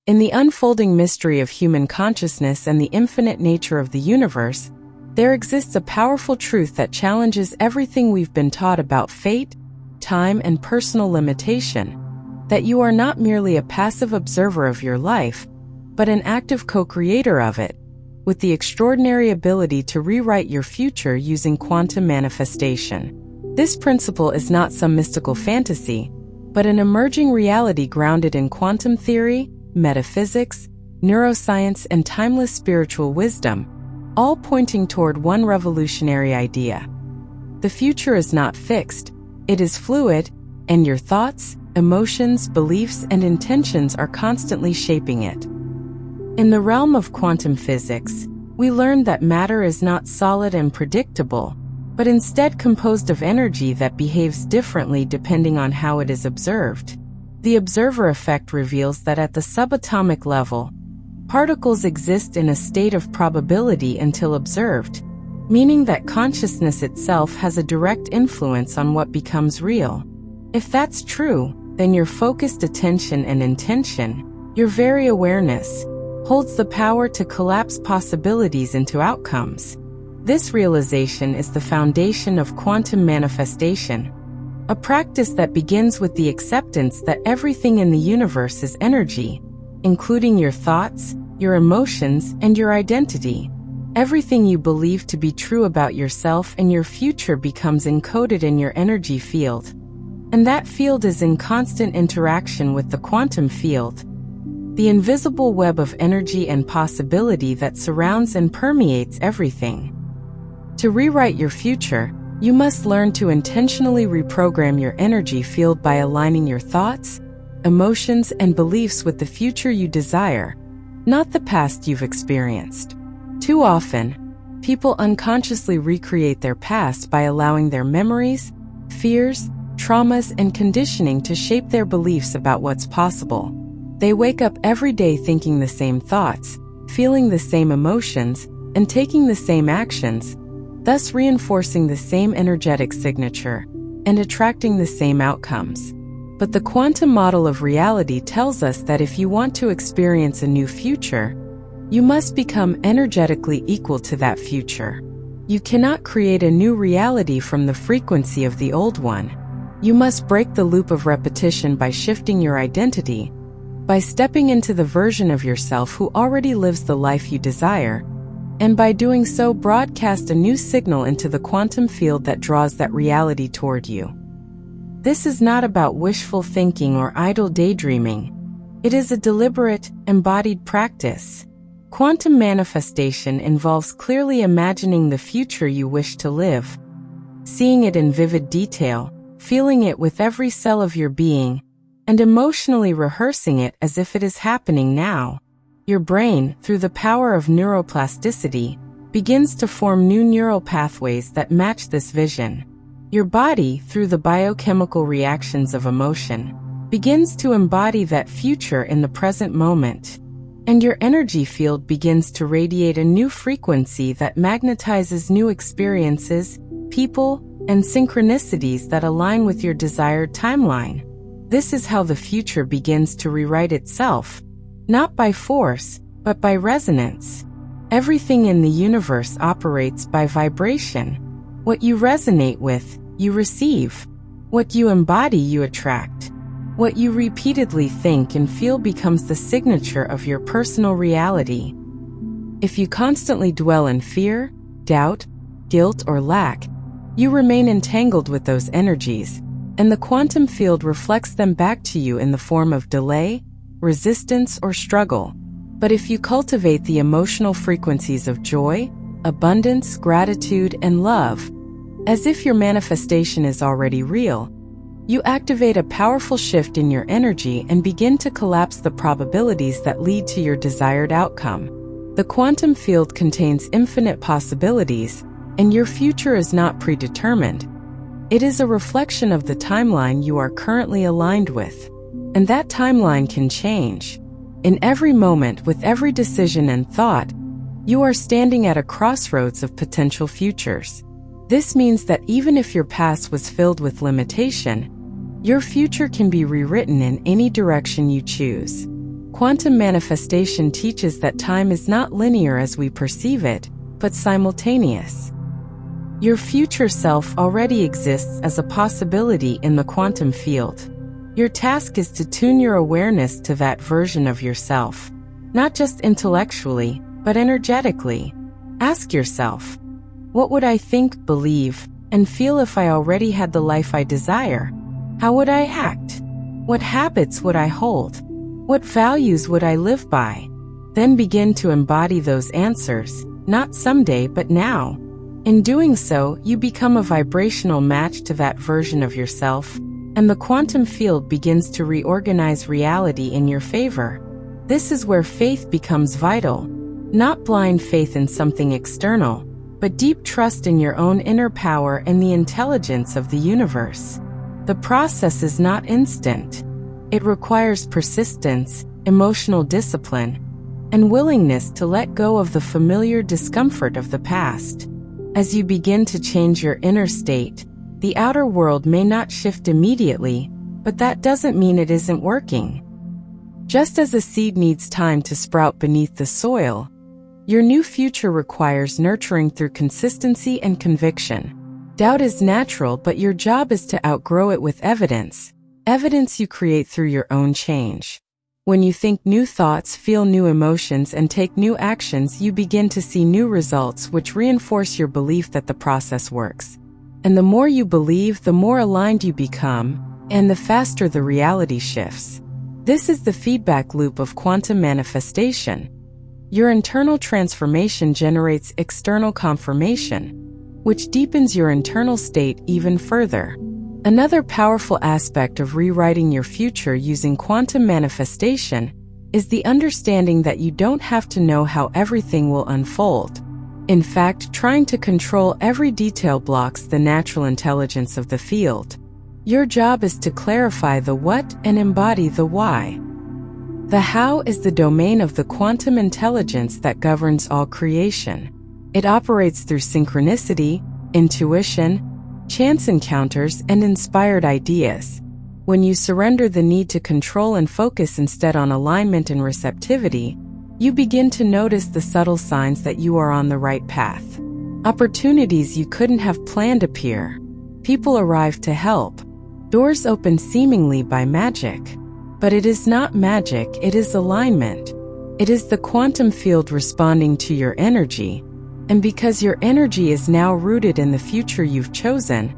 In the unfolding mystery of human consciousness and the infinite nature of the universe, there exists a powerful truth that challenges everything we've been taught about fate, time, and personal limitation, that you are not merely a passive observer of your life, but an active co-creator of it, with the extraordinary ability to rewrite your future using quantum manifestation. This principle is not some mystical fantasy, but an emerging reality grounded in quantum theory, metaphysics, neuroscience, and timeless spiritual wisdom, all pointing toward one revolutionary idea. The future is not fixed, it is fluid, and your thoughts, emotions, beliefs, and intentions are constantly shaping it. In the realm of quantum physics, we learned that matter is not solid and predictable, but instead composed of energy that behaves differently depending on how it is observed. The observer effect reveals that at the subatomic level, particles exist in a state of probability until observed, meaning that consciousness itself has a direct influence on what becomes real. If that's true, then your focused attention and intention, your very awareness, holds the power to collapse possibilities into outcomes. This realization is the foundation of quantum manifestation, a practice that begins with the acceptance that everything in the universe is energy, including your thoughts, your emotions, and your identity. Everything you believe to be true about yourself and your future becomes encoded in your energy field. And that field is in constant interaction with the quantum field, the invisible web of energy and possibility that surrounds and permeates everything. To rewrite your future, you must learn to intentionally reprogram your energy field by aligning your thoughts, emotions, and beliefs with the future you desire, not the past you've experienced. Too often, people unconsciously recreate their past by allowing their memories, fears, traumas, and conditioning to shape their beliefs about what's possible. They wake up every day thinking the same thoughts, feeling the same emotions, and taking the same actions, thus reinforcing the same energetic signature and attracting the same outcomes. But the quantum model of reality tells us that if you want to experience a new future, you must become energetically equal to that future. You cannot create a new reality from the frequency of the old one. You must break the loop of repetition by shifting your identity, by stepping into the version of yourself who already lives the life you desire, and by doing so broadcast a new signal into the quantum field that draws that reality toward you. This is not about wishful thinking or idle daydreaming. It is a deliberate, embodied practice. Quantum manifestation involves clearly imagining the future you wish to live, seeing it in vivid detail, feeling it with every cell of your being, and emotionally rehearsing it as if it is happening now. Your brain, through the power of neuroplasticity, begins to form new neural pathways that match this vision. Your body, through the biochemical reactions of emotion, begins to embody that future in the present moment. And your energy field begins to radiate a new frequency that magnetizes new experiences, people, and synchronicities that align with your desired timeline. This is how the future begins to rewrite itself, not by force, but by resonance. Everything in the universe operates by vibration. What you resonate with, you receive. What you embody, you attract. What you repeatedly think and feel becomes the signature of your personal reality. If you constantly dwell in fear, doubt, guilt, or lack, you remain entangled with those energies, and the quantum field reflects them back to you in the form of delay, resistance, or struggle. But if you cultivate the emotional frequencies of joy, abundance, gratitude, and love, as if your manifestation is already real, you activate a powerful shift in your energy and begin to collapse the probabilities that lead to your desired outcome. The quantum field contains infinite possibilities, and your future is not predetermined. It is a reflection of the timeline you are currently aligned with. And that timeline can change. In every moment, with every decision and thought, you are standing at a crossroads of potential futures. This means that even if your past was filled with limitation, your future can be rewritten in any direction you choose. Quantum manifestation teaches that time is not linear as we perceive it, but simultaneous. Your future self already exists as a possibility in the quantum field. Your task is to tune your awareness to that version of yourself, not just intellectually, but energetically. Ask yourself, what would I think, believe, and feel if I already had the life I desire? How would I act? What habits would I hold? What values would I live by? Then begin to embody those answers, not someday but now. In doing so, you become a vibrational match to that version of yourself, and the quantum field begins to reorganize reality in your favor. This is where faith becomes vital, not blind faith in something external, but deep trust in your own inner power and the intelligence of the universe. The process is not instant. It requires persistence, emotional discipline, and willingness to let go of the familiar discomfort of the past. As you begin to change your inner state, the outer world may not shift immediately, but that doesn't mean it isn't working. Just as a seed needs time to sprout beneath the soil, your new future requires nurturing through consistency and conviction. Doubt is natural, but your job is to outgrow it with evidence you create through your own change. When you think new thoughts, feel new emotions, and take new actions, you begin to see new results which reinforce your belief that the process works. And the more you believe, the more aligned you become, and the faster the reality shifts. This is the feedback loop of quantum manifestation. Your internal transformation generates external confirmation, which deepens your internal state even further. Another powerful aspect of rewriting your future using quantum manifestation is the understanding that you don't have to know how everything will unfold. In fact, trying to control every detail blocks the natural intelligence of the field. Your job is to clarify the what and embody the why. The how is the domain of the quantum intelligence that governs all creation. It operates through synchronicity, intuition, chance encounters, and inspired ideas. When you surrender the need to control and focus instead on alignment and receptivity, you begin to notice the subtle signs that you are on the right path. Opportunities you couldn't have planned appear. People arrive to help. Doors open seemingly by magic. But it is not magic, it is alignment. It is the quantum field responding to your energy. And because your energy is now rooted in the future you've chosen,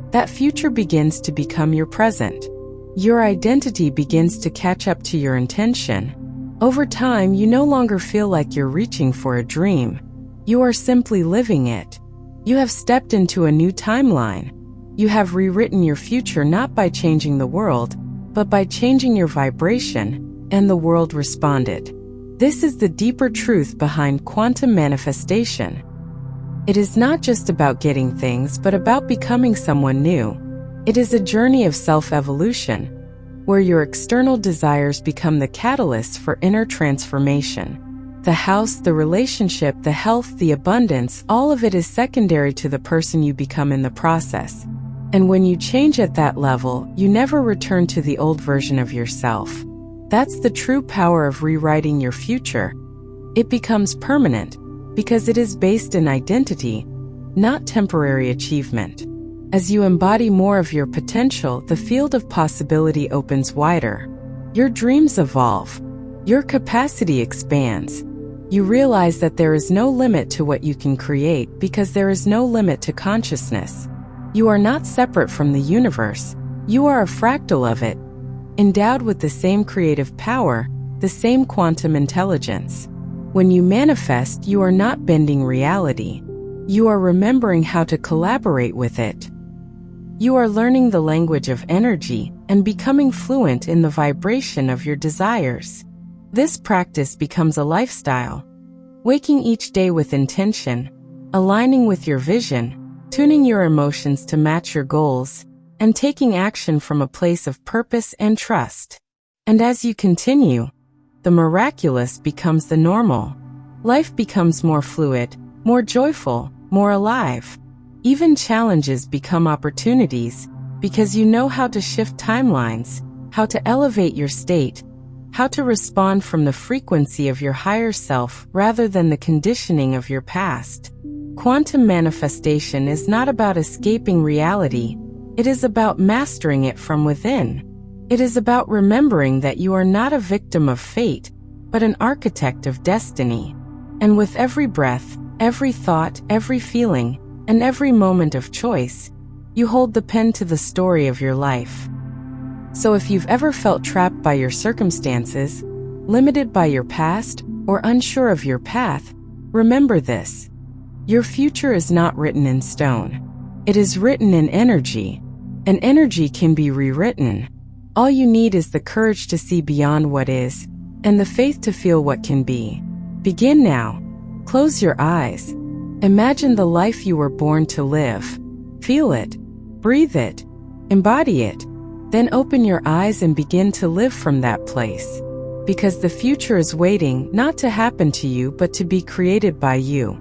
that future begins to become your present. Your identity begins to catch up to your intention. Over time, you no longer feel like you're reaching for a dream. You are simply living it. You have stepped into a new timeline. You have rewritten your future not by changing the world, but by changing your vibration, and the world responded. This is the deeper truth behind quantum manifestation. It is not just about getting things, but about becoming someone new. It is a journey of self-evolution, where your external desires become the catalyst for inner transformation. The house, the relationship, the health, the abundance, all of it is secondary to the person you become in the process. And when you change at that level, you never return to the old version of yourself. That's the true power of rewriting your future. It becomes permanent because it is based in identity, not temporary achievement. As you embody more of your potential, the field of possibility opens wider. Your dreams evolve. Your capacity expands. You realize that there is no limit to what you can create because there is no limit to consciousness. You are not separate from the universe. You are a fractal of it, endowed with the same creative power, the same quantum intelligence. When you manifest, you are not bending reality. You are remembering how to collaborate with it. You are learning the language of energy and becoming fluent in the vibration of your desires. This practice becomes a lifestyle. Waking each day with intention, aligning with your vision, tuning your emotions to match your goals, and taking action from a place of purpose and trust. And as you continue, the miraculous becomes the normal. Life becomes more fluid, more joyful, more alive. Even challenges become opportunities because you know how to shift timelines, how to elevate your state, how to respond from the frequency of your higher self rather than the conditioning of your past. Quantum manifestation is not about escaping reality. It is about mastering it from within. It is about remembering that you are not a victim of fate, but an architect of destiny. And with every breath, every thought, every feeling, and every moment of choice, you hold the pen to the story of your life. So if you've ever felt trapped by your circumstances, limited by your past, or unsure of your path, remember this. Your future is not written in stone. It is written in energy, and energy can be rewritten. All you need is the courage to see beyond what is, and the faith to feel what can be. Begin now. Close your eyes. Imagine the life you were born to live. Feel it. Breathe it. Embody it. Then open your eyes and begin to live from that place. Because the future is waiting not to happen to you but to be created by you.